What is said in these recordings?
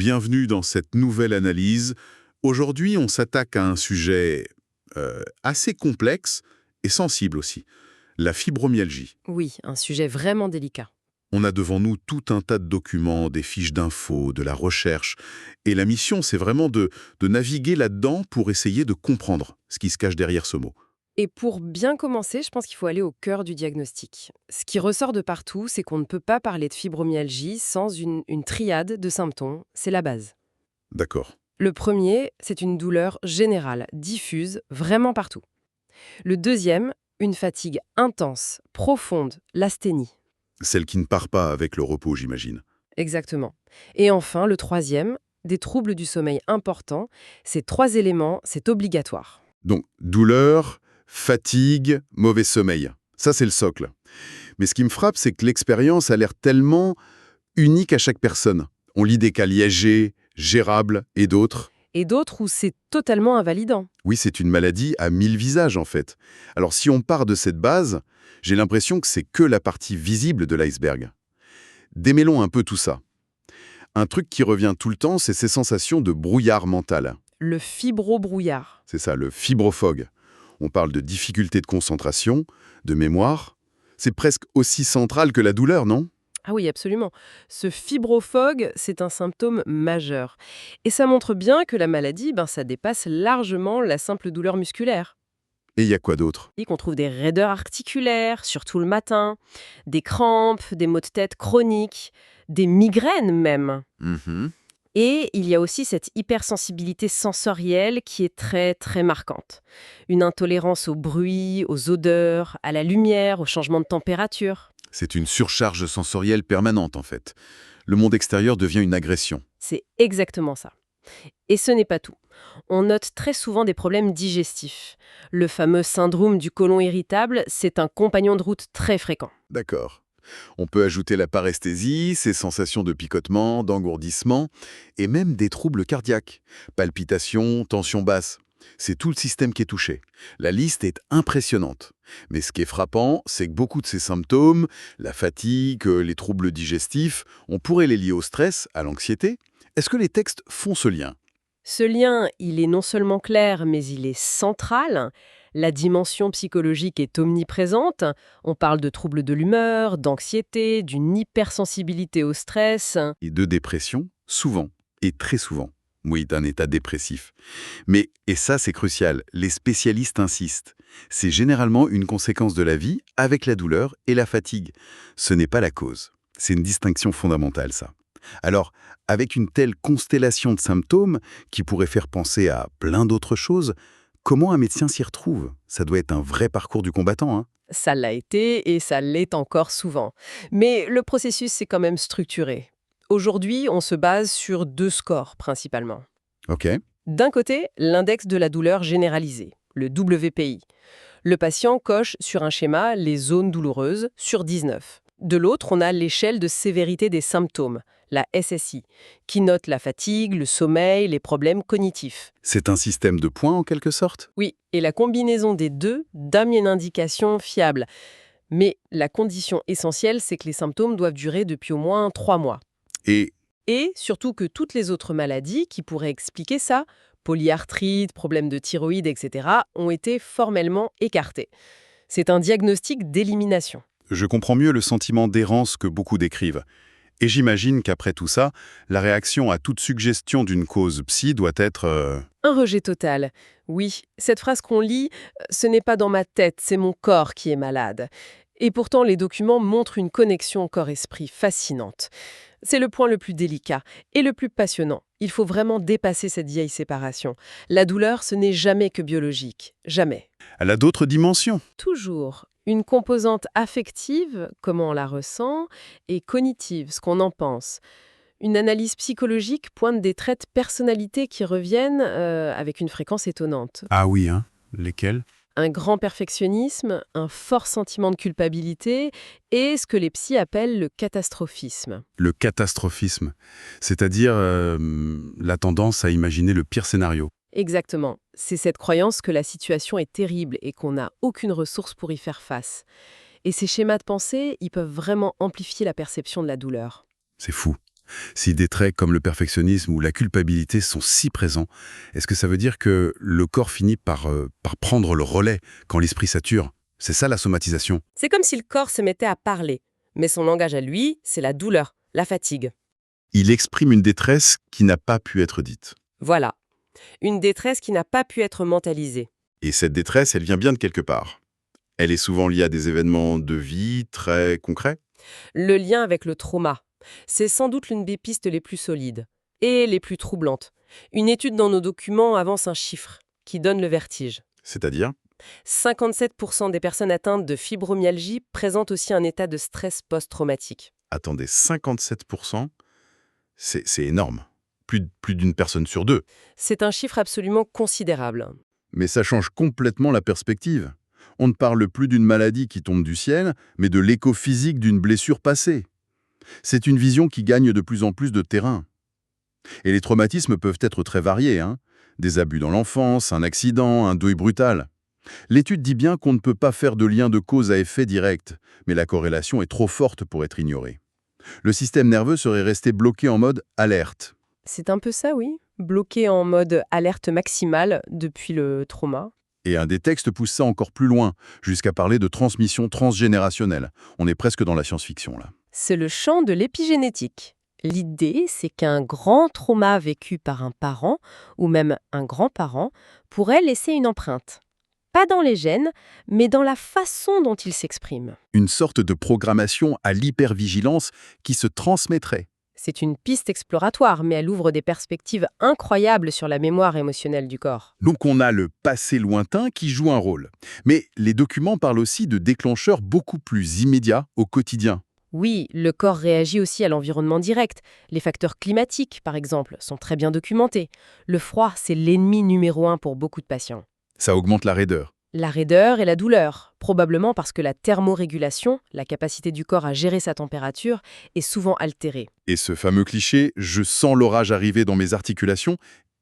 bienvenue dans cette nouvelle analyse. Aujourd'hui, on s'attaque à un sujet assez complexe et sensible aussi, la fibromyalgie. Oui, un sujet vraiment délicat. On a devant nous tout un tas de documents, des fiches d'infos, de la recherche, et la mission, c'est vraiment de naviguer là-dedans pour essayer de comprendre ce qui se cache derrière ce mot. Et pour bien commencer, je pense qu'il faut aller au cœur du diagnostic. Ce qui ressort de partout, c'est qu'on ne peut pas parler de fibromyalgie sans une triade de symptômes. C'est la base. D'accord. Le premier, c'est une douleur générale, diffuse, vraiment partout. Le deuxième, une fatigue intense, profonde, l'asthénie. Celle qui ne part pas avec le repos, j'imagine. Exactement. Et enfin, le troisième, des troubles du sommeil importants. Ces trois éléments, c'est obligatoire. Donc, douleur, fatigue, mauvais sommeil. Ça, c'est le socle. Mais ce qui me frappe, c'est que l'expérience a l'air tellement unique à chaque personne. On lit des cas légers, gérables et d'autres. Et d'autres où c'est totalement invalidant. Oui, c'est une maladie à 1000 visages, en fait. Alors, si on part de cette base, j'ai l'impression que c'est que la partie visible de l'iceberg. Démêlons un peu tout ça. Un truc qui revient tout le temps, c'est ces sensations de brouillard mental. Le fibrobrouillard. C'est ça, le fibrophog. On parle de difficultés de concentration, de mémoire. C'est presque aussi central que la douleur, non? Ah oui, absolument. Ce fibrophog, c'est un symptôme majeur. Et ça montre bien que la maladie, ça dépasse largement la simple douleur musculaire. Et il y a quoi d'autre? Et qu'on trouve des raideurs articulaires, surtout le matin, des crampes, des maux de tête chroniques, des migraines même. Mhm. Et il y a aussi cette hypersensibilité sensorielle qui est très très marquante. Une intolérance au bruit, aux odeurs, à la lumière, au changement de température. C'est une surcharge sensorielle permanente, en fait. Le monde extérieur devient une agression. C'est exactement ça. Et ce n'est pas tout. On note très souvent des problèmes digestifs. Le fameux syndrome du côlon irritable, c'est un compagnon de route très fréquent. D'accord. On peut ajouter la paresthésie, ces sensations de picotement, d'engourdissement, et même des troubles cardiaques. Palpitations, tension basse. C'est tout le système qui est touché. La liste est impressionnante. Mais ce qui est frappant, c'est que beaucoup de ces symptômes, la fatigue, les troubles digestifs, on pourrait les lier au stress, à l'anxiété. Est-ce que les textes font ce lien? Ce lien, il est non seulement clair, mais il est central. La dimension psychologique est omniprésente. On parle de troubles de l'humeur, d'anxiété, d'une hypersensibilité au stress. Et de dépression, souvent, et très souvent. Oui, d'un état dépressif. Mais, et ça c'est crucial, les spécialistes insistent, c'est généralement une conséquence de la vie avec la douleur et la fatigue. Ce n'est pas la cause. C'est une distinction fondamentale, ça. Alors, avec une telle constellation de symptômes qui pourrait faire penser à plein d'autres choses, comment un médecin s'y retrouve? Ça doit être un vrai parcours du combattant, hein? Ça l'a été et ça l'est encore souvent. Mais le processus c'est quand même structuré. Aujourd'hui, on se base sur deux scores principalement. Ok. D'un côté, l'index de la douleur généralisée, le WPI. Le patient coche sur un schéma les zones douloureuses sur 19. De l'autre, on a l'échelle de sévérité des symptômes, la SSI, qui note la fatigue, le sommeil, les problèmes cognitifs. C'est un système de points en quelque sorte? Oui, et la combinaison des deux donne une indication fiable. Mais la condition essentielle, c'est que les symptômes doivent durer depuis au moins 3 mois. Et Et surtout que toutes les autres maladies qui pourraient expliquer ça, polyarthrite, problèmes de thyroïde, etc., ont été formellement écartées. C'est un diagnostic d'élimination. je comprends mieux le sentiment d'errance que beaucoup décrivent. Et j'imagine qu'après tout ça, la réaction à toute suggestion d'une cause psy doit être... Un rejet total. Oui, cette phrase qu'on lit, ce n'est pas dans ma tête, c'est mon corps qui est malade. Et pourtant, les documents montrent une connexion corps-esprit fascinante. C'est le point le plus délicat et le plus passionnant. Il faut vraiment dépasser cette vieille séparation. La douleur, ce n'est jamais que biologique. Jamais. Elle a d'autres dimensions. Toujours. Une composante affective, comment on la ressent, et cognitive, ce qu'on en pense. Une analyse psychologique pointe des traits de personnalité qui reviennent avec une fréquence étonnante. Ah oui, hein? Lesquels? Un grand perfectionnisme, un fort sentiment de culpabilité et ce que les psys appellent le catastrophisme. Le catastrophisme, c'est-à-dire la tendance à imaginer le pire scénario. Exactement. C'est cette croyance que la situation est terrible et qu'on n'a aucune ressource pour y faire face. Et ces schémas de pensée, ils peuvent vraiment amplifier la perception de la douleur. C'est fou. Si des traits comme le perfectionnisme ou la culpabilité sont si présents, est-ce que ça veut dire que le corps finit par prendre le relais quand l'esprit sature? C'est ça la somatisation. C'est comme si le corps se mettait à parler. Mais son langage à lui, c'est la douleur, la fatigue. Il exprime une détresse qui n'a pas pu être dite. Voilà. Une détresse qui n'a pas pu être mentalisée. Et cette détresse, elle vient bien de quelque part. Elle est souvent liée à des événements de vie très concrets. Le lien avec le trauma, c'est sans doute l'une des pistes les plus solides et les plus troublantes. Une étude dans nos documents avance un chiffre qui donne le vertige. C'est-à-dire, 57% des personnes atteintes de fibromyalgie présentent aussi un état de stress post-traumatique. attendez, 57%, c'est énorme. Plus d'une personne sur deux. C'est un chiffre absolument considérable. Mais ça change complètement la perspective. On ne parle plus d'une maladie qui tombe du ciel, mais de l'écho physique d'une blessure passée. C'est une vision qui gagne de plus en plus de terrain. Et les traumatismes peuvent être très variés, hein. Des abus dans l'enfance, un accident, un deuil brutal. L'étude dit bien qu'on ne peut pas faire de lien de cause à effet direct, mais la corrélation est trop forte pour être ignorée. Le système nerveux serait resté bloqué en mode alerte. C'est un peu ça, oui. Bloqué en mode alerte maximale depuis le trauma. Et un des textes pousse ça encore plus loin, jusqu'à parler de transmission transgénérationnelle. On est presque dans la science-fiction, là. C'est le champ de l'épigénétique. L'idée, c'est qu'un grand trauma vécu par un parent, ou même un grand-parent, pourrait laisser une empreinte. Pas dans les gènes, mais dans la façon dont il s'exprime. Une sorte de programmation à l'hypervigilance qui se transmettrait. C'est une piste exploratoire, mais elle ouvre des perspectives incroyables sur la mémoire émotionnelle du corps. Donc on a le passé lointain qui joue un rôle. Mais les documents parlent aussi de déclencheurs beaucoup plus immédiats au quotidien. Oui, le corps réagit aussi à l'environnement direct. Les facteurs climatiques, par exemple, sont très bien documentés. Le froid, c'est l'ennemi numéro 1 pour beaucoup de patients. Ça augmente la raideur. La raideur et la douleur, probablement parce que la thermorégulation, la capacité du corps à gérer sa température, est souvent altérée. Et ce fameux cliché « je sens l'orage arriver dans mes articulations »,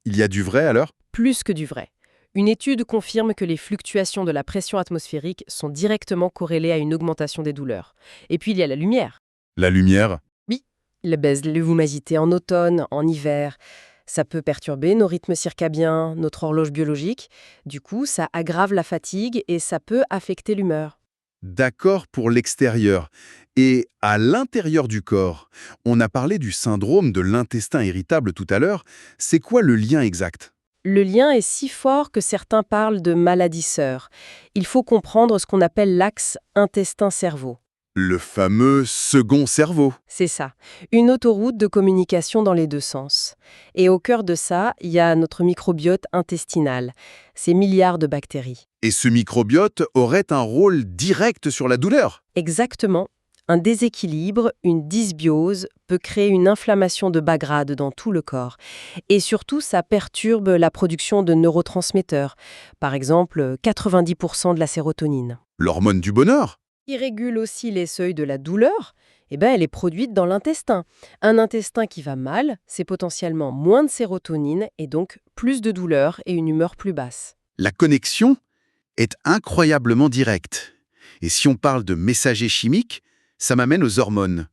il y a du vrai alors? Plus que du vrai. Une étude confirme que les fluctuations de la pression atmosphérique sont directement corrélées à une augmentation des douleurs. Et puis il y a la lumière. La lumière? Oui, la baisse de l'humidité en automne, en hiver. Ça peut perturber nos rythmes circadiens, notre horloge biologique. Du coup, ça aggrave la fatigue et ça peut affecter l'humeur. D'accord pour l'extérieur. Et à l'intérieur du corps, on a parlé du syndrome de l'intestin irritable tout à l'heure. C'est quoi le lien exact? Le lien est si fort que certains parlent de maladie sœur. Il faut comprendre ce qu'on appelle l'axe intestin-cerveau. Le fameux second cerveau. C'est ça, une autoroute de communication dans les deux sens. Et au cœur de ça, il y a notre microbiote intestinal, ces milliards de bactéries. Et ce microbiote aurait un rôle direct sur la douleur. Exactement. Un déséquilibre, une dysbiose, peut créer une inflammation de bas grade dans tout le corps. Et surtout, ça perturbe la production de neurotransmetteurs. Par exemple, 90% de la sérotonine. L'hormone du bonheur. Qui régule aussi les seuils de la douleur, elle est produite dans l'intestin. Un intestin qui va mal, c'est potentiellement moins de sérotonine et donc plus de douleur et une humeur plus basse. La connexion est incroyablement directe. Et si on parle de messagers chimiques, ça m'amène aux hormones.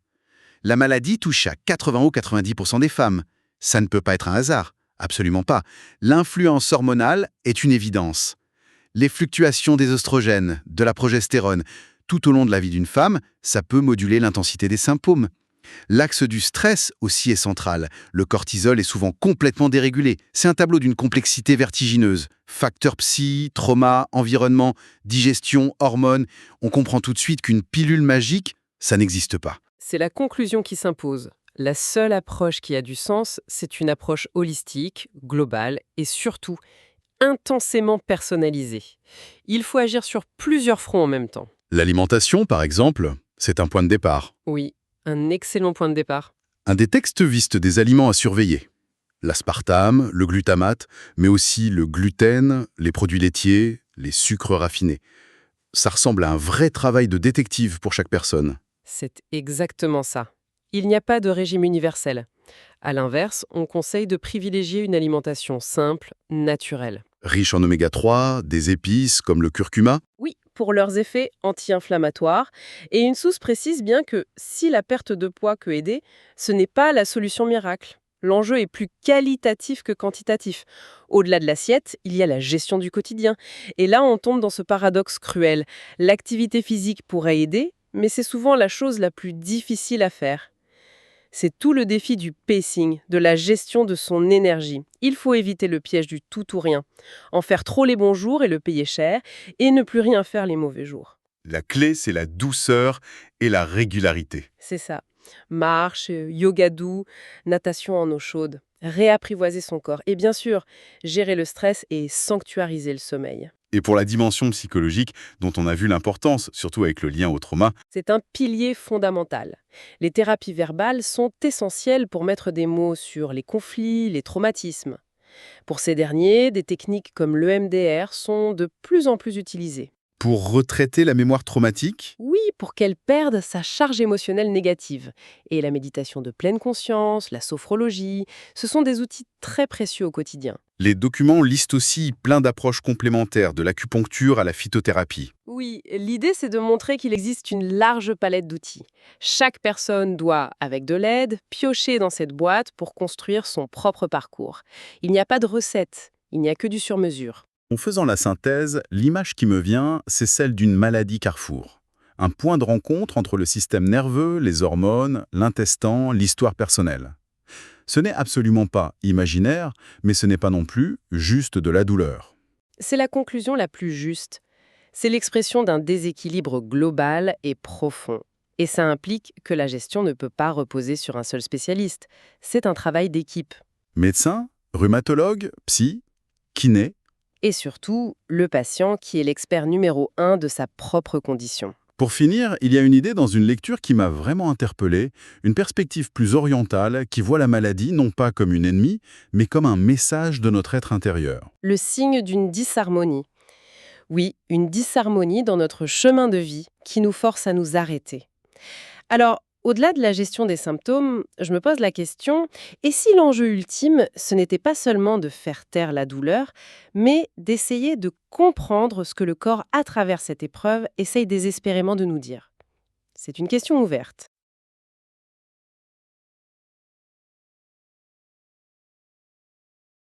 La maladie touche à 80 ou 90% des femmes. Ça ne peut pas être un hasard, absolument pas. L'influence hormonale est une évidence. Les fluctuations des oestrogènes, de la progestérone, tout au long de la vie d'une femme, ça peut moduler l'intensité des symptômes. L'axe du stress aussi est central. Le cortisol est souvent complètement dérégulé. C'est un tableau d'une complexité vertigineuse. Facteurs psy, trauma, environnement, digestion, hormones. On comprend tout de suite qu'une pilule magique, ça n'existe pas. C'est la conclusion qui s'impose. La seule approche qui a du sens, c'est une approche holistique, globale et surtout intensément personnalisée. Il faut agir sur plusieurs fronts en même temps. L'alimentation, par exemple, c'est un point de départ. Oui, un excellent point de départ. Un des textes viste des aliments à surveiller. L'aspartame, le glutamate, mais aussi le gluten, les produits laitiers, les sucres raffinés. Ça ressemble à un vrai travail de détective pour chaque personne. C'est exactement ça. Il n'y a pas de régime universel. À l'inverse, on conseille de privilégier une alimentation simple, naturelle. Riche en oméga 3, des épices comme le curcuma. Oui, pour leurs effets anti-inflammatoires. Et une source précise bien que si la perte de poids peut aider, ce n'est pas la solution miracle. L'enjeu est plus qualitatif que quantitatif. Au-delà de l'assiette, il y a la gestion du quotidien. Et là, on tombe dans ce paradoxe cruel. L'activité physique pourrait aider, mais c'est souvent la chose la plus difficile à faire. C'est tout le défi du pacing, de la gestion de son énergie. Il faut éviter le piège du tout ou rien. En faire trop les bons jours et le payer cher, et ne plus rien faire les mauvais jours. La clé, c'est la douceur et la régularité. C'est ça. Marche, yoga doux, natation en eau chaude. Réapprivoiser son corps. Et bien sûr, gérer le stress et sanctuariser le sommeil. Et pour la dimension psychologique, dont on a vu l'importance, surtout avec le lien au trauma, C'est un pilier fondamental. Les thérapies verbales sont essentielles pour mettre des mots sur les conflits, les traumatismes. Pour ces derniers, des techniques comme l'EMDR sont de plus en plus utilisées. pour retraiter la mémoire traumatique, Oui, pour qu'elle perde sa charge émotionnelle négative. Et la méditation de pleine conscience, la sophrologie, ce sont des outils très précieux au quotidien. les documents listent aussi plein d'approches complémentaires, de l'acupuncture à la phytothérapie. Oui, l'idée c'est de montrer qu'il existe une large palette d'outils. Chaque personne doit, avec de l'aide, piocher dans cette boîte pour construire son propre parcours. Il n'y a pas de recette, il n'y a que du sur-mesure. En faisant la synthèse, l'image qui me vient, c'est celle d'une maladie carrefour. Un point de rencontre entre le système nerveux, les hormones, l'intestin, l'histoire personnelle. Ce n'est absolument pas imaginaire, mais ce n'est pas non plus juste de la douleur. C'est la conclusion la plus juste. C'est l'expression d'un déséquilibre global et profond. Et ça implique que la gestion ne peut pas reposer sur un seul spécialiste. C'est un travail d'équipe. Médecin, rhumatologue, psy, kiné. Et surtout, le patient qui est l'expert numéro 1 de sa propre condition. Pour finir, il y a une idée dans une lecture qui m'a vraiment interpellé, une perspective plus orientale qui voit la maladie non pas comme une ennemie, mais comme un message de notre être intérieur. Le signe d'une disharmonie. Oui, une disharmonie dans notre chemin de vie qui nous force à nous arrêter. Alors, au-delà de la gestion des symptômes, je me pose la question, et si l'enjeu ultime, ce n'était pas seulement de faire taire la douleur, mais d'essayer de comprendre ce que le corps, à travers cette épreuve, essaye désespérément de nous dire? C'est une question ouverte.